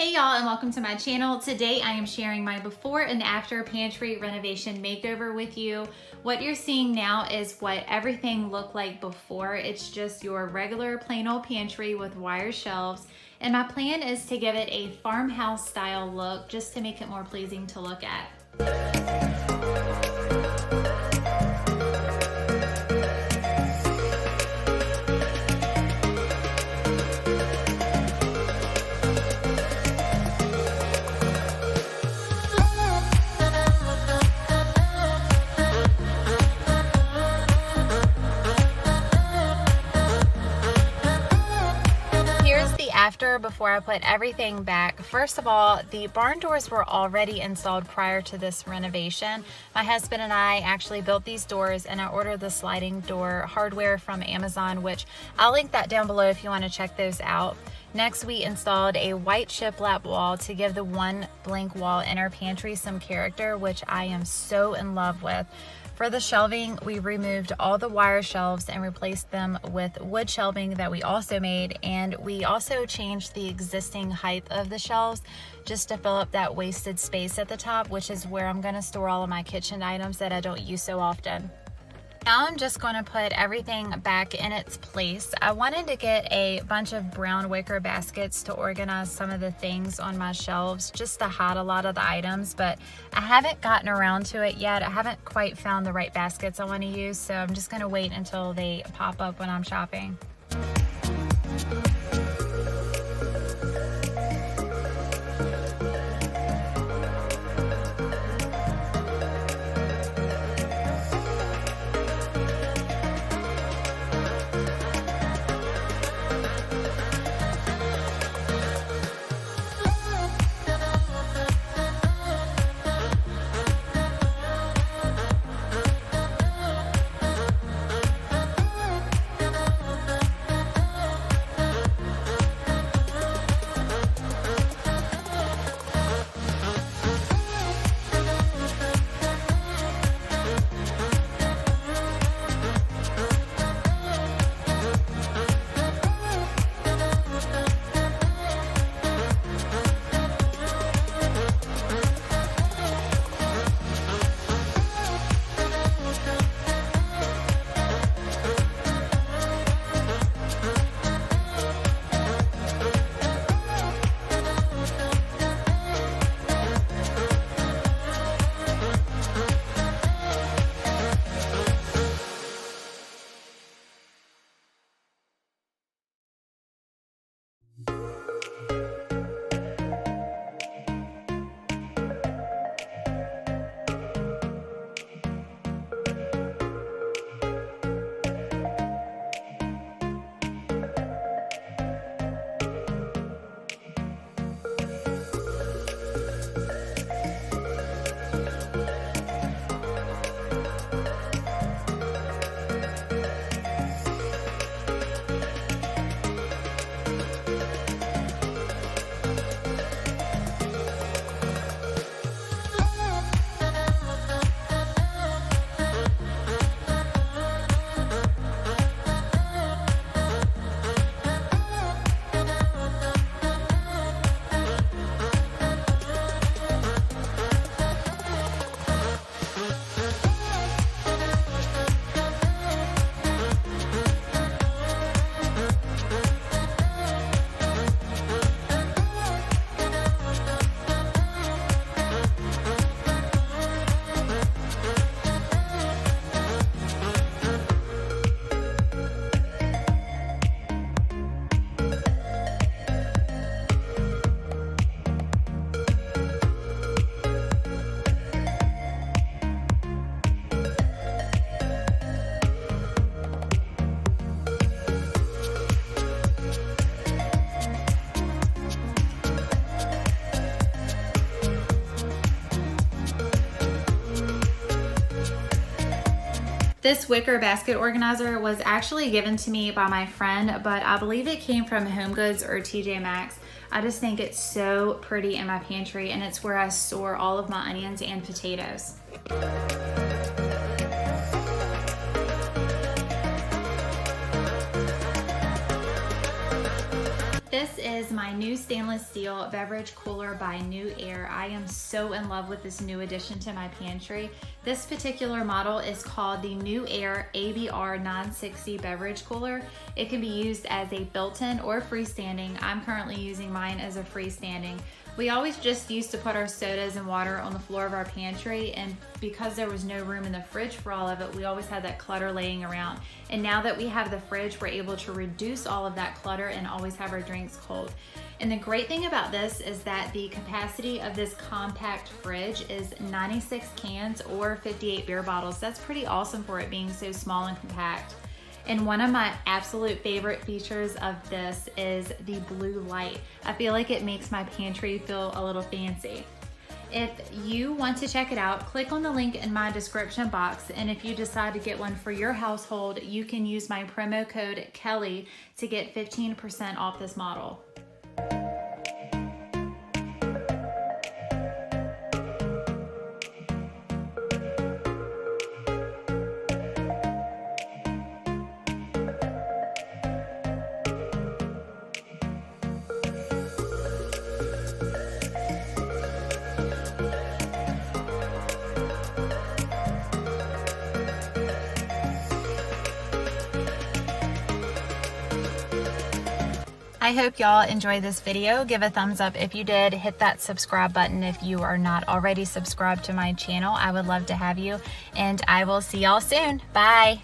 Hey y'all, and welcome to my channel. Today I am sharing my before and after pantry renovation makeover with you. What you're seeing now is what everything looked like before. It's just your regular plain old pantry with wire shelves. And my plan is to give it a farmhouse style look just to make it more pleasing to look at. After, before I put everything back, first of all, the barn doors were already installed prior to this renovation. My husband and I actually built these doors, and I ordered the sliding door hardware from Amazon, which I'll link that down below if you want to check those out. Next, we installed a white shiplap wall to give the one blank wall in our pantry some character, which I am so in love with. For the shelving, we removed all the wire shelves and replaced them with wood shelving that we also made, and we also changed the existing height of the shelves just to fill up that wasted space at the top, which is where I'm going to store all of my kitchen items that I don't use so often. Now I'm just going to put everything back in its place. I wanted to get a bunch of brown wicker baskets to organize some of the things on my shelves just to hide a lot of the items, but I haven't gotten around to it yet. I haven't quite found the right baskets I want to use, so I'm just going to wait until they pop up when I'm shopping. This wicker basket organizer was actually given to me by my friend, but I believe it came from HomeGoods or TJ Maxx. I just think it's so pretty in my pantry, and it's where I store all of my onions and potatoes. This is my new stainless steel beverage cooler by New Air. I am so in love with this new addition to my pantry. This particular model is called the New Air ABR 960 beverage cooler. It can be used as a built-in or freestanding. I'm currently using mine as a freestanding. We always just used to put our sodas and water on the floor of our pantry, and because there was no room in the fridge for all of it, we always had that clutter laying around. And now that we have the fridge, we're able to reduce all of that clutter and always have our drinks cold. And the great thing about this is that the capacity of this compact fridge is 96 cans or 58 beer bottles. That's pretty awesome for it being so small and compact. And one of my absolute favorite features of this is the blue light. I feel like it makes my pantry feel a little fancy. If you want to check it out, click on the link in my description box, and if you decide to get one for your household, you can use my promo code Kelly to get 15% off this model. I hope y'all enjoyed this video. Give a thumbs up if you did. Hit that subscribe button if you are not already subscribed to my channel. I would love to have you, and I will see y'all soon. Bye.